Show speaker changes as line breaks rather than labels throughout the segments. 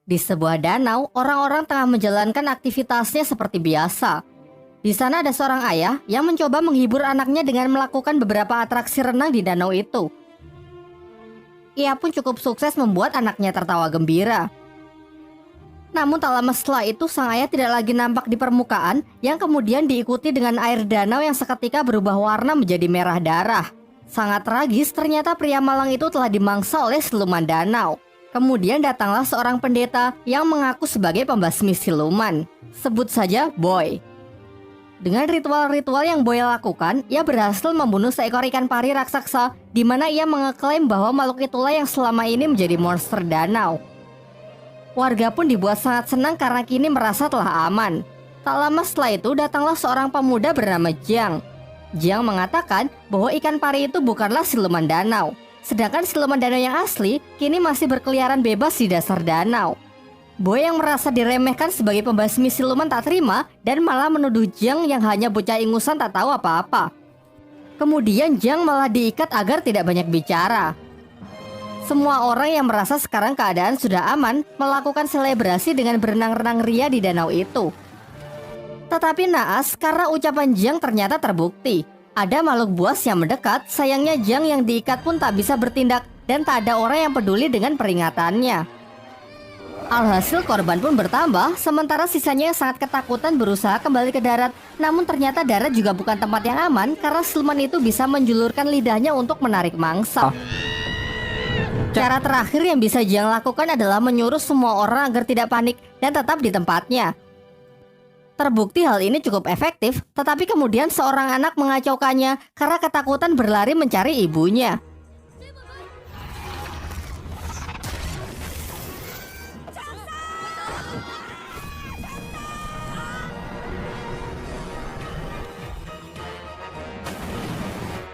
Di sebuah danau, orang-orang tengah menjalankan aktivitasnya seperti biasa. Di sana ada seorang ayah yang mencoba menghibur anaknya dengan melakukan beberapa atraksi renang di danau itu. Ia pun cukup sukses membuat anaknya tertawa gembira. Namun tak lama setelah itu sang ayah tidak lagi nampak di permukaan, yang kemudian diikuti dengan air danau yang seketika berubah warna menjadi merah darah. Sangat tragis, ternyata pria malang itu telah dimangsa oleh siluman danau. Kemudian datanglah seorang pendeta yang mengaku sebagai pembasmi siluman. Sebut saja Boy. Dengan ritual-ritual yang Boy lakukan, ia berhasil membunuh seekor ikan pari raksasa, di mana ia mengeklaim bahwa makhluk itulah yang selama ini menjadi monster danau. Warga pun dibuat sangat senang karena kini merasa telah aman. Tak lama setelah itu datanglah seorang pemuda bernama Jiang. Jiang mengatakan bahwa ikan pari itu bukanlah siluman danau. Sedangkan siluman danau yang asli kini masih berkeliaran bebas di dasar danau. Boy yang merasa diremehkan sebagai pembasmi siluman tak terima dan malah menuduh Jiang yang hanya bocah ingusan tak tahu apa-apa. Kemudian Jiang malah diikat agar tidak banyak bicara. Semua orang yang merasa sekarang keadaan sudah aman melakukan selebrasi dengan berenang-renang ria di danau itu. Tetapi naas karena ucapan Jiang ternyata terbukti. Ada makhluk buas yang mendekat, sayangnya Jiang yang diikat pun tak bisa bertindak dan tak ada orang yang peduli dengan peringatannya. Alhasil korban pun bertambah, sementara sisanya yang sangat ketakutan berusaha kembali ke darat. Namun ternyata darat juga bukan tempat yang aman karena siluman itu bisa menjulurkan lidahnya untuk menarik mangsa. Cara terakhir yang bisa Jiang lakukan adalah menyuruh semua orang agar tidak panik dan tetap di tempatnya. Terbukti hal ini cukup efektif, tetapi kemudian seorang anak mengacaukannya karena ketakutan berlari mencari ibunya.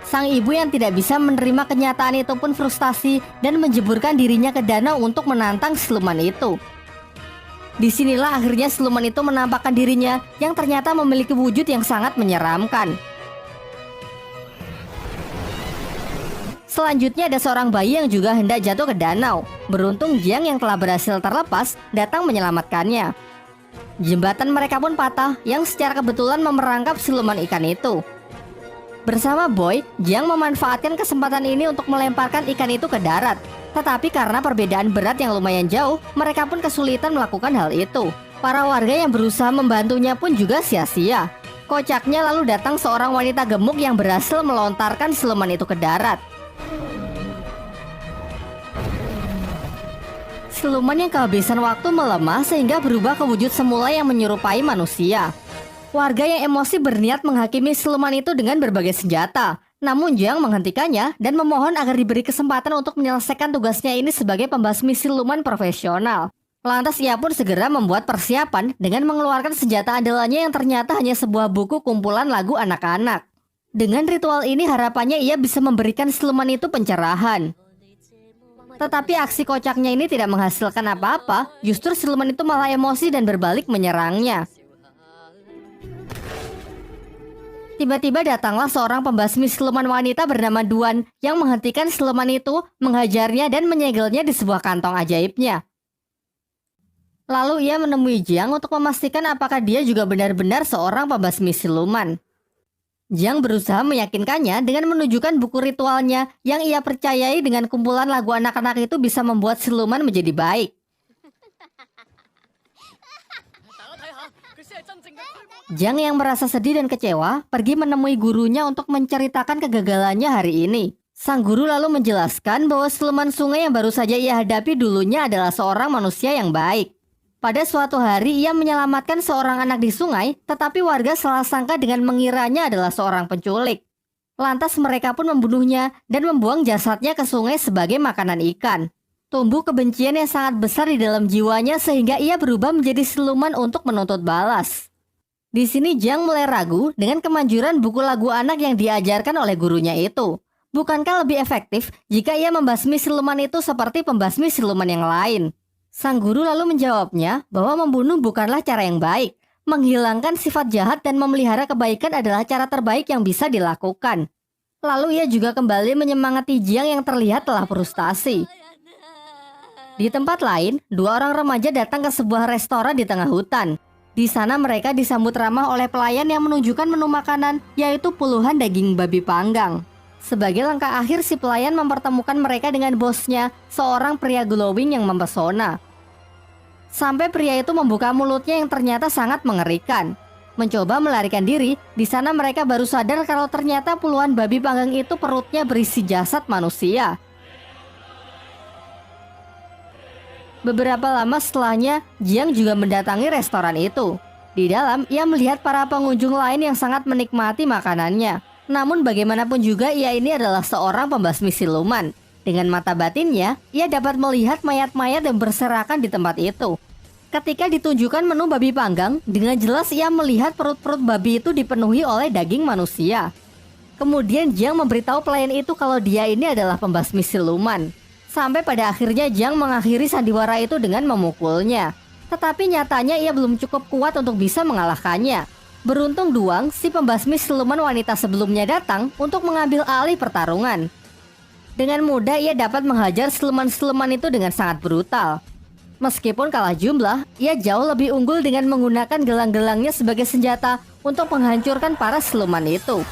Sang ibu yang tidak bisa menerima kenyataan itu pun frustasi dan menjeburkan dirinya ke danau untuk menantang siluman itu. Disinilah akhirnya siluman itu menampakkan dirinya yang ternyata memiliki wujud yang sangat menyeramkan. Selanjutnya ada seorang bayi yang juga hendak jatuh ke danau. Beruntung Jiang yang telah berhasil terlepas datang menyelamatkannya. Jembatan mereka pun patah yang secara kebetulan memerangkap siluman ikan itu. Bersama Boy, Jiang memanfaatkan kesempatan ini untuk melemparkan ikan itu ke darat. Tetapi karena perbedaan berat yang lumayan jauh, mereka pun kesulitan melakukan hal itu. Para warga yang berusaha membantunya pun juga sia-sia. Kocaknya lalu datang seorang wanita gemuk yang berhasil melontarkan siluman itu ke darat. Siluman yang kehabisan waktu melemah sehingga berubah ke wujud semula yang menyerupai manusia. Warga yang emosi berniat menghakimi siluman itu dengan berbagai senjata. Namun Jiang menghentikannya dan memohon agar diberi kesempatan untuk menyelesaikan tugasnya ini sebagai pembasmi siluman profesional. Lantas ia pun segera membuat persiapan dengan mengeluarkan senjata andalannya yang ternyata hanya sebuah buku kumpulan lagu anak-anak. Dengan ritual ini harapannya ia bisa memberikan siluman itu pencerahan. Tetapi aksi kocaknya ini tidak menghasilkan apa-apa, justru siluman itu malah emosi dan berbalik menyerangnya. Tiba-tiba datanglah seorang pembasmi siluman wanita bernama Duan yang menghentikan siluman itu, menghajarnya dan menyegelnya di sebuah kantong ajaibnya. Lalu ia menemui Jiang untuk memastikan apakah dia juga benar-benar seorang pembasmi siluman. Jiang berusaha meyakinkannya dengan menunjukkan buku ritualnya yang ia percayai dengan kumpulan lagu anak-anak itu bisa membuat siluman menjadi baik. Jiang yang merasa sedih dan kecewa pergi menemui gurunya untuk menceritakan kegagalannya hari ini. Sang guru lalu menjelaskan bahwa siluman sungai yang baru saja ia hadapi dulunya adalah seorang manusia yang baik. Pada suatu hari ia menyelamatkan seorang anak di sungai, tetapi warga salah sangka dengan mengiranya adalah seorang penculik. Lantas mereka pun membunuhnya dan membuang jasadnya ke sungai sebagai makanan ikan. Tumbuh kebencian yang sangat besar di dalam jiwanya sehingga ia berubah menjadi siluman untuk menuntut balas. Di sini Jiang mulai ragu dengan kemanjuran buku lagu anak yang diajarkan oleh gurunya itu. Bukankah lebih efektif jika ia membasmi siluman itu seperti pembasmi siluman yang lain? Sang guru lalu menjawabnya bahwa membunuh bukanlah cara yang baik. Menghilangkan sifat jahat dan memelihara kebaikan adalah cara terbaik yang bisa dilakukan. Lalu ia juga kembali menyemangati Jiang yang terlihat telah frustasi. Di tempat lain, dua orang remaja datang ke sebuah restoran di tengah hutan. Di sana mereka disambut ramah oleh pelayan yang menunjukkan menu makanan, yaitu puluhan daging babi panggang. Sebagai langkah akhir, si pelayan mempertemukan mereka dengan bosnya, seorang pria glowing yang mempesona. Sampai pria itu membuka mulutnya yang ternyata sangat mengerikan. Mencoba melarikan diri, di sana mereka baru sadar kalau ternyata puluhan babi panggang itu perutnya berisi jasad manusia. Beberapa lama setelahnya, Jiang juga mendatangi restoran itu. Di dalam, ia melihat para pengunjung lain yang sangat menikmati makanannya. Namun bagaimanapun juga ia ini adalah seorang pembasmi siluman. Dengan mata batinnya, ia dapat melihat mayat-mayat yang berserakan di tempat itu. Ketika ditunjukkan menu babi panggang, dengan jelas ia melihat perut-perut babi itu dipenuhi oleh daging manusia. Kemudian Jiang memberitahu pelayan itu kalau dia ini adalah pembasmi siluman. Sampai pada akhirnya Jiang mengakhiri sandiwara itu dengan memukulnya. Tetapi nyatanya ia belum cukup kuat untuk bisa mengalahkannya. Beruntung Duang, si pembasmi siluman wanita sebelumnya datang untuk mengambil alih pertarungan. Dengan mudah ia dapat menghajar siluman-siluman itu dengan sangat brutal. Meskipun kalah jumlah, ia jauh lebih unggul dengan menggunakan gelang-gelangnya sebagai senjata untuk menghancurkan para siluman itu.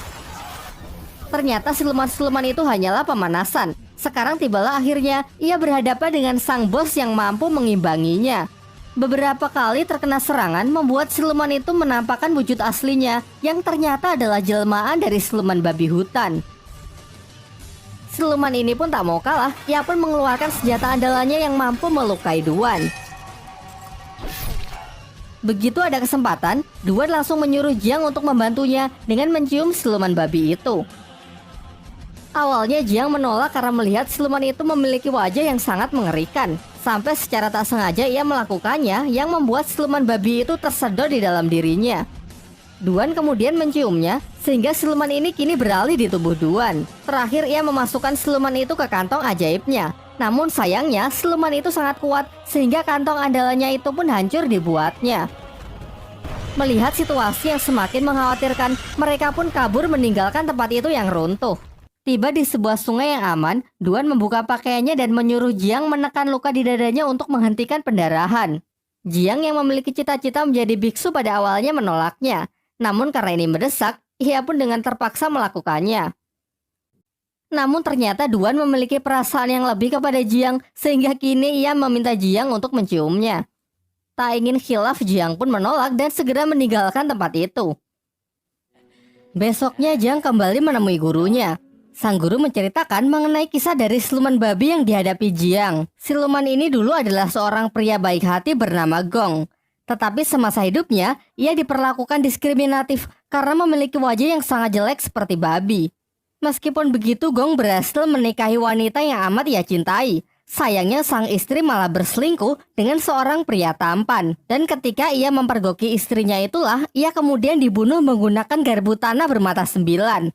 Ternyata siluman-siluman itu hanyalah pemanasan. Sekarang tibalah akhirnya ia berhadapan dengan sang bos yang mampu mengimbanginya. Beberapa kali terkena serangan membuat siluman itu menampakkan wujud aslinya yang ternyata adalah jelmaan dari siluman babi hutan. Siluman ini pun tak mau kalah, ia pun mengeluarkan senjata andalannya yang mampu melukai Duan. Begitu ada kesempatan, Duan langsung menyuruh Jiang untuk membantunya dengan mencium siluman babi itu. Awalnya Jiang menolak karena melihat siluman itu memiliki wajah yang sangat mengerikan. Sampai secara tak sengaja ia melakukannya yang membuat siluman babi itu tersedot di dalam dirinya. Duan kemudian menciumnya sehingga siluman ini kini beralih di tubuh Duan. Terakhir ia memasukkan siluman itu ke kantong ajaibnya. Namun sayangnya siluman itu sangat kuat sehingga kantong andalannya itu pun hancur dibuatnya. Melihat situasi yang semakin mengkhawatirkan, mereka pun kabur meninggalkan tempat itu yang runtuh. Tiba di sebuah sungai yang aman, Duan membuka pakaiannya dan menyuruh Jiang menekan luka di dadanya untuk menghentikan pendarahan. Jiang yang memiliki cita-cita menjadi biksu pada awalnya menolaknya. Namun karena ini mendesak, ia pun dengan terpaksa melakukannya. Namun ternyata Duan memiliki perasaan yang lebih kepada Jiang, sehingga kini ia meminta Jiang untuk menciumnya. Tak ingin khilaf, Jiang pun menolak dan segera meninggalkan tempat itu. Besoknya Jiang kembali menemui gurunya. Sang guru menceritakan mengenai kisah dari siluman babi yang dihadapi Jiang. Siluman ini dulu adalah seorang pria baik hati bernama Gong. Tetapi semasa hidupnya, ia diperlakukan diskriminatif karena memiliki wajah yang sangat jelek seperti babi. Meskipun begitu, Gong berhasil menikahi wanita yang amat ia cintai. Sayangnya sang istri malah berselingkuh dengan seorang pria tampan. Dan ketika ia mempergoki istrinya itulah, ia kemudian dibunuh menggunakan garpu tanah bermata 9.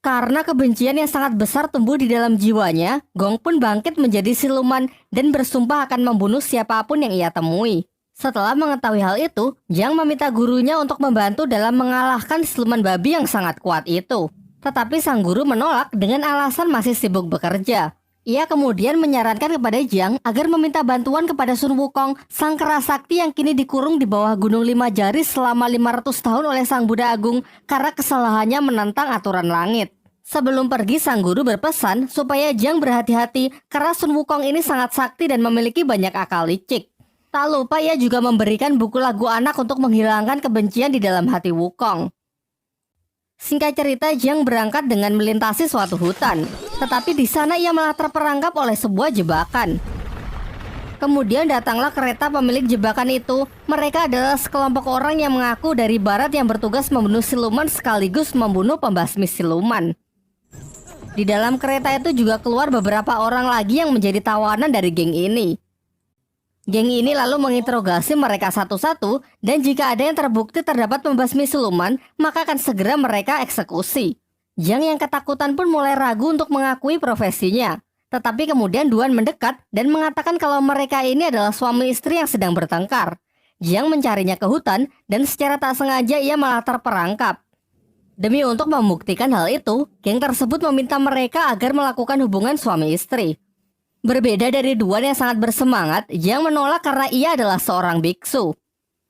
Karena kebencian yang sangat besar tumbuh di dalam jiwanya, Gong pun bangkit menjadi siluman dan bersumpah akan membunuh siapapun yang ia temui. Setelah mengetahui hal itu, Jiang meminta gurunya untuk membantu dalam mengalahkan siluman babi yang sangat kuat itu. Tetapi sang guru menolak dengan alasan masih sibuk bekerja. Ia kemudian menyarankan kepada Jiang agar meminta bantuan kepada Sun Wukong, sang kera sakti yang kini dikurung di bawah Gunung Lima Jari selama 500 tahun oleh sang Buddha Agung karena kesalahannya menentang aturan langit. Sebelum pergi, sang guru berpesan supaya Jiang berhati-hati karena Sun Wukong ini sangat sakti dan memiliki banyak akal licik. Tak lupa ia juga memberikan buku lagu anak untuk menghilangkan kebencian di dalam hati Wukong. Singkat cerita, Jiang berangkat dengan melintasi suatu hutan. Tetapi di sana ia malah terperangkap oleh sebuah jebakan. Kemudian datanglah kereta pemilik jebakan itu. Mereka adalah sekelompok orang yang mengaku dari barat yang bertugas membunuh siluman sekaligus membunuh pembasmi siluman. Di dalam kereta itu juga keluar beberapa orang lagi yang menjadi tawanan dari geng ini. Geng ini lalu menginterogasi mereka satu-satu, dan jika ada yang terbukti terdapat pembasmi siluman, maka akan segera mereka eksekusi. Jiang yang ketakutan pun mulai ragu untuk mengakui profesinya. Tetapi kemudian Duan mendekat dan mengatakan kalau mereka ini adalah suami istri yang sedang bertengkar. Jiang mencarinya ke hutan dan secara tak sengaja ia malah terperangkap. Demi untuk membuktikan hal itu, geng tersebut meminta mereka agar melakukan hubungan suami istri. Berbeda dari Duan yang sangat bersemangat, Jiang menolak karena ia adalah seorang biksu.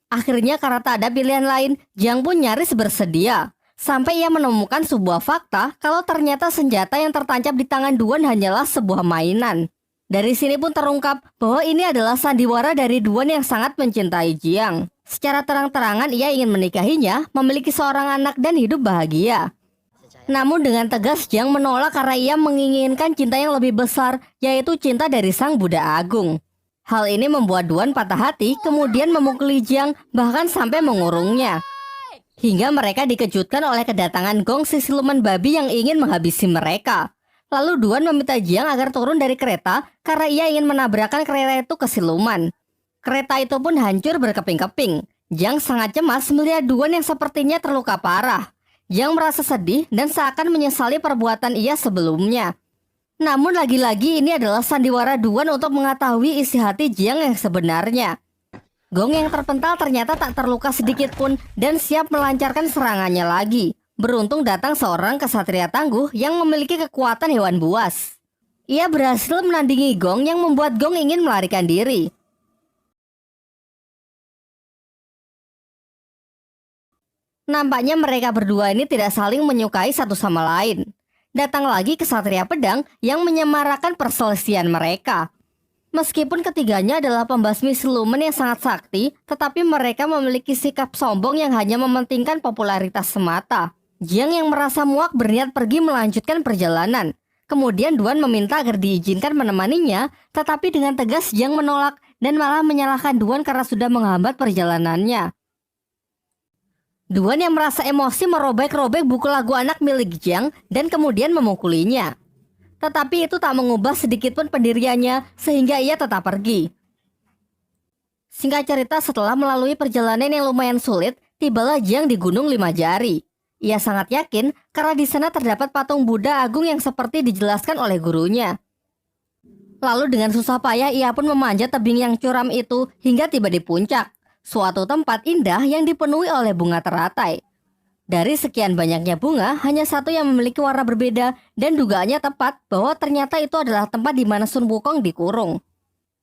Akhirnya karena tak ada pilihan lain, Jiang pun nyaris bersedia. Sampai ia menemukan sebuah fakta kalau ternyata senjata yang tertancap di tangan Duan hanyalah sebuah mainan. Dari sini pun terungkap bahwa ini adalah sandiwara dari Duan yang sangat mencintai Jiang. Secara terang-terangan ia ingin menikahinya, memiliki seorang anak dan hidup bahagia. Namun dengan tegas Jiang menolak karena ia menginginkan cinta yang lebih besar, yaitu cinta dari Sang Buddha Agung. Hal ini membuat Duan patah hati, kemudian memukuli Jiang, bahkan sampai mengurungnya. Hingga mereka dikejutkan oleh kedatangan Gong si siluman babi yang ingin menghabisi mereka. Lalu Duan meminta Jiang agar turun dari kereta karena ia ingin menabrakkan kereta itu ke siluman. Kereta itu pun hancur berkeping-keping. Jiang sangat cemas melihat Duan yang sepertinya terluka parah. Jiang merasa sedih dan seakan menyesali perbuatan ia sebelumnya. Namun lagi-lagi ini adalah sandiwara Duan untuk mengetahui isi hati Jiang yang sebenarnya. Gong yang terpental ternyata tak terluka sedikit pun dan siap melancarkan serangannya lagi. Beruntung datang seorang kesatria tangguh yang memiliki kekuatan hewan buas. Ia berhasil menandingi Gong yang membuat Gong ingin melarikan diri. Nampaknya mereka berdua ini tidak saling menyukai satu sama lain. Datang lagi kesatria pedang yang menyemarakan perselisihan mereka. Meskipun ketiganya adalah pembasmi siluman yang sangat sakti, tetapi mereka memiliki sikap sombong yang hanya mementingkan popularitas semata. Jiang yang merasa muak berniat pergi melanjutkan perjalanan. Kemudian Duan meminta agar diizinkan menemaninya, tetapi dengan tegas Jiang menolak dan malah menyalahkan Duan karena sudah menghambat perjalanannya. Duan yang merasa emosi merobek-robek buku lagu anak milik Jiang dan kemudian memukulinya. Tetapi itu tak mengubah sedikitpun pendiriannya sehingga ia tetap pergi. Singkat cerita, setelah melalui perjalanan yang lumayan sulit, tibalah Jiang di Gunung Lima Jari. Ia sangat yakin karena di sana terdapat patung Buddha Agung yang seperti dijelaskan oleh gurunya. Lalu dengan susah payah ia pun memanjat tebing yang curam itu hingga tiba di puncak. Suatu tempat indah yang dipenuhi oleh bunga teratai. Dari sekian banyaknya bunga, hanya satu yang memiliki warna berbeda dan dugaannya tepat bahwa ternyata itu adalah tempat di mana Sun Wukong dikurung.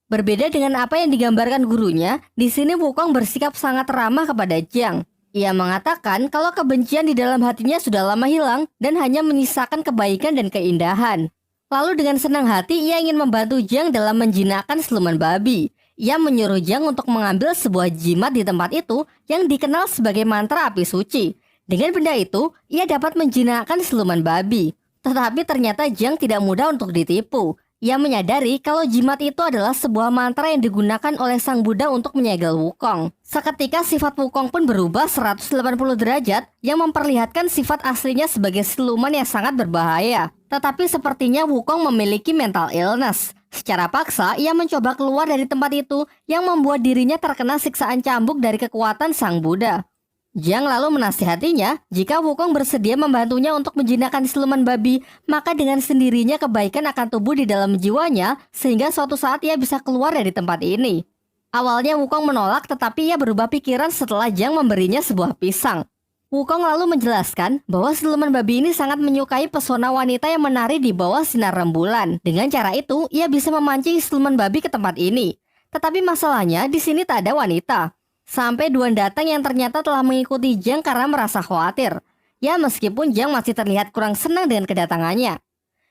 Berbeda dengan apa yang digambarkan gurunya, di sini Wukong bersikap sangat ramah kepada Jiang. Ia mengatakan kalau kebencian di dalam hatinya sudah lama hilang dan hanya menyisakan kebaikan dan keindahan. Lalu dengan senang hati ia ingin membantu Jiang dalam menjinakkan siluman babi. Ia menyuruh Jiang untuk mengambil sebuah jimat di tempat itu yang dikenal sebagai mantra api suci. Dengan benda itu, ia dapat menjinakkan siluman babi. Tetapi ternyata Jiang tidak mudah untuk ditipu. Ia menyadari kalau jimat itu adalah sebuah mantra yang digunakan oleh Sang Buddha untuk menyegel Wukong. Seketika sifat Wukong pun berubah 180 derajat yang memperlihatkan sifat aslinya sebagai siluman yang sangat berbahaya. Tetapi sepertinya Wukong memiliki mental illness. Secara paksa, ia mencoba keluar dari tempat itu yang membuat dirinya terkena siksaan cambuk dari kekuatan Sang Buddha. Jiang lalu menasihatinya, jika Wukong bersedia membantunya untuk menjinakkan siluman babi, maka dengan sendirinya kebaikan akan tumbuh di dalam jiwanya, sehingga suatu saat ia bisa keluar dari tempat ini. Awalnya Wukong menolak, tetapi ia berubah pikiran setelah Jiang memberinya sebuah pisang. Wukong lalu menjelaskan bahwa siluman babi ini sangat menyukai pesona wanita yang menari di bawah sinar rembulan. Dengan cara itu, ia bisa memancing siluman babi ke tempat ini. Tetapi masalahnya, di sini tak ada wanita. Sampai Duan datang yang ternyata telah mengikuti Jiang karena merasa khawatir. Ya, meskipun Jiang masih terlihat kurang senang dengan kedatangannya.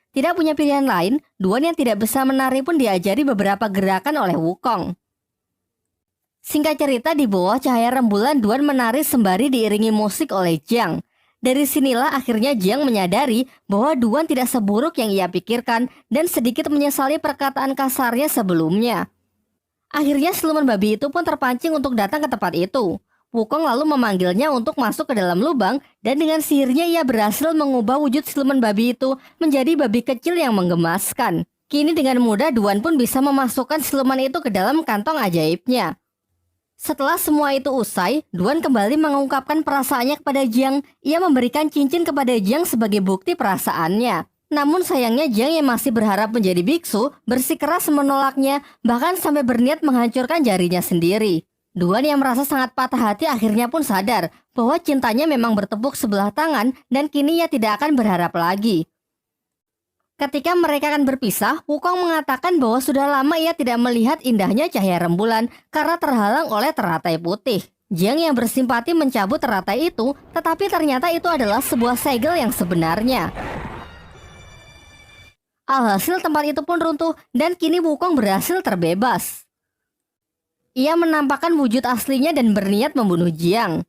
Tidak punya pilihan lain, Duan yang tidak bisa menari pun diajari beberapa gerakan oleh Wukong. Singkat cerita, di bawah cahaya rembulan Duan menari sembari diiringi musik oleh Jiang. Dari sinilah akhirnya Jiang menyadari bahwa Duan tidak seburuk yang ia pikirkan dan sedikit menyesali perkataan kasarnya sebelumnya. Akhirnya siluman babi itu pun terpancing untuk datang ke tempat itu. Wukong lalu memanggilnya untuk masuk ke dalam lubang dan dengan sihirnya ia berhasil mengubah wujud siluman babi itu menjadi babi kecil yang menggemaskan. Kini dengan mudah Duan pun bisa memasukkan siluman itu ke dalam kantong ajaibnya. Setelah semua itu usai, Duan kembali mengungkapkan perasaannya kepada Jiang. Ia memberikan cincin kepada Jiang sebagai bukti perasaannya. Namun sayangnya Jiang yang masih berharap menjadi biksu bersikeras menolaknya, bahkan sampai berniat menghancurkan jarinya sendiri. Duan yang merasa sangat patah hati akhirnya pun sadar bahwa cintanya memang bertepuk sebelah tangan dan kini ia tidak akan berharap lagi. Ketika mereka akan berpisah, Wukong mengatakan bahwa sudah lama ia tidak melihat indahnya cahaya rembulan karena terhalang oleh teratai putih. Jiang yang bersimpati mencabut teratai itu, tetapi ternyata itu adalah sebuah segel yang sebenarnya. Alhasil tempat itu pun runtuh dan kini Wukong berhasil terbebas. Ia menampakkan wujud aslinya dan berniat membunuh Jiang.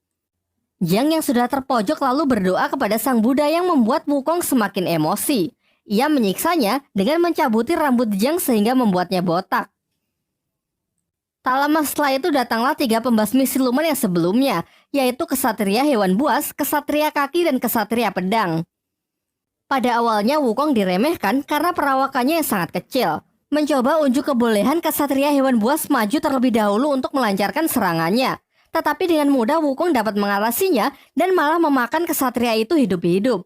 Jiang yang sudah terpojok lalu berdoa kepada Sang Buddha yang membuat Wukong semakin emosi. Ia menyiksanya dengan mencabuti rambut Jiang sehingga membuatnya botak. Tak lama setelah itu datanglah 3 pembasmi siluman yang sebelumnya, yaitu Kesatria Hewan Buas, Kesatria Kaki, dan Kesatria Pedang. Pada awalnya Wukong diremehkan karena perawakannya yang sangat kecil. Mencoba unjuk kebolehan Kesatria Hewan Buas maju terlebih dahulu untuk melancarkan serangannya. Tetapi dengan mudah Wukong dapat mengatasinya dan malah memakan kesatria itu hidup-hidup.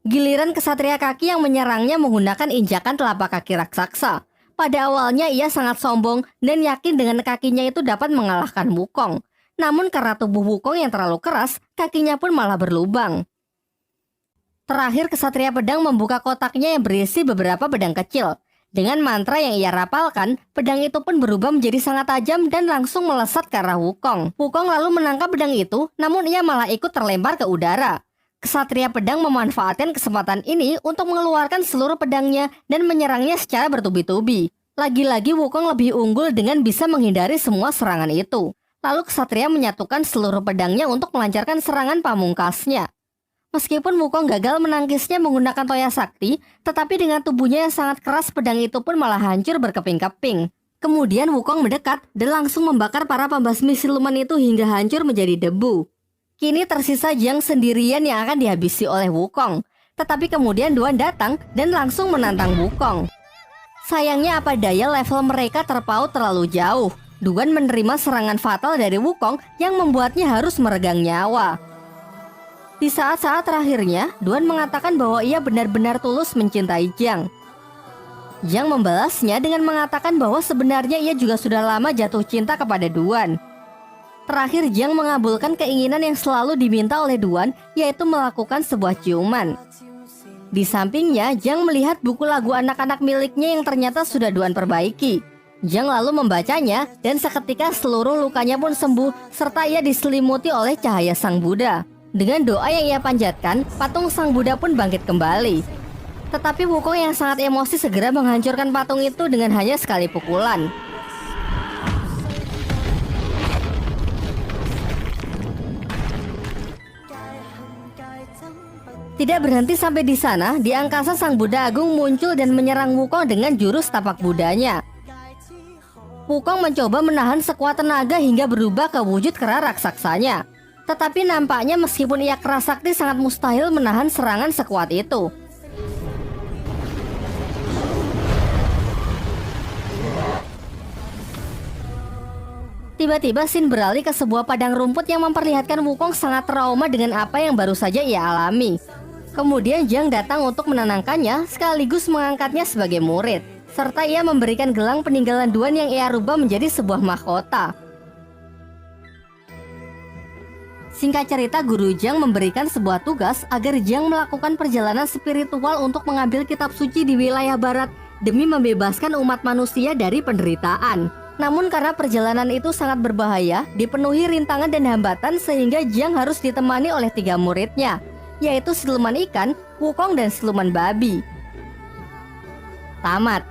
Giliran Kesatria Kaki yang menyerangnya menggunakan injakan telapak kaki raksasa. Pada awalnya ia sangat sombong dan yakin dengan kakinya itu dapat mengalahkan Wukong. Namun karena tubuh Wukong yang terlalu keras, kakinya pun malah berlubang. Terakhir Kesatria Pedang membuka kotaknya yang berisi beberapa pedang kecil. Dengan mantra yang ia rapalkan, pedang itu pun berubah menjadi sangat tajam dan langsung melesat ke arah Wukong. Wukong lalu menangkap pedang itu, namun ia malah ikut terlempar ke udara. Kesatria Pedang memanfaatkan kesempatan ini untuk mengeluarkan seluruh pedangnya dan menyerangnya secara bertubi-tubi. Lagi-lagi Wukong lebih unggul dengan bisa menghindari semua serangan itu. Lalu Kesatria menyatukan seluruh pedangnya untuk melancarkan serangan pamungkasnya. Meskipun Wukong gagal menangkisnya menggunakan Toya Sakti, tetapi dengan tubuhnya yang sangat keras pedang itu pun malah hancur berkeping-keping. Kemudian Wukong mendekat dan langsung membakar para pembasmi siluman itu hingga hancur menjadi debu. Kini tersisa Jiang sendirian yang akan dihabisi oleh Wukong. Tetapi kemudian Duan datang dan langsung menantang Wukong. Sayangnya apa daya level mereka terpaut terlalu jauh. Duan menerima serangan fatal dari Wukong yang membuatnya harus meregang nyawa. Di saat-saat terakhirnya, Duan mengatakan bahwa ia benar-benar tulus mencintai Jiang. Jiang membalasnya dengan mengatakan bahwa sebenarnya ia juga sudah lama jatuh cinta kepada Duan. Terakhir Jiang mengabulkan keinginan yang selalu diminta oleh Duan, yaitu melakukan sebuah ciuman. Di sampingnya, Jiang melihat buku lagu anak-anak miliknya yang ternyata sudah Duan perbaiki. Jiang lalu membacanya dan seketika seluruh lukanya pun sembuh serta ia diselimuti oleh cahaya Sang Buddha. Dengan doa yang ia panjatkan, patung Sang Buddha pun bangkit kembali. Tetapi Wukong yang sangat emosi segera menghancurkan patung itu dengan hanya sekali pukulan. Tidak berhenti sampai di sana, di angkasa Sang Buddha Agung muncul dan menyerang Wukong dengan jurus tapak Budanya. Wukong mencoba menahan sekuat tenaga hingga berubah ke wujud kera raksasanya. Tetapi nampaknya meskipun ia keras sakti sangat mustahil menahan serangan sekuat itu. Tiba-tiba Sin beralih ke sebuah padang rumput yang memperlihatkan Wukong sangat trauma dengan apa yang baru saja ia alami. Kemudian Jiang datang untuk menenangkannya sekaligus mengangkatnya sebagai murid. Serta ia memberikan gelang peninggalan Duan yang ia rubah menjadi sebuah mahkota. Singkat cerita, Guru Jiang memberikan sebuah tugas agar Jiang melakukan perjalanan spiritual untuk mengambil kitab suci di wilayah barat demi membebaskan umat manusia dari penderitaan. Namun karena perjalanan itu sangat berbahaya, dipenuhi rintangan dan hambatan sehingga Jiang harus ditemani oleh 3 muridnya, yaitu siluman ikan, Wukong, dan siluman babi. Tamat.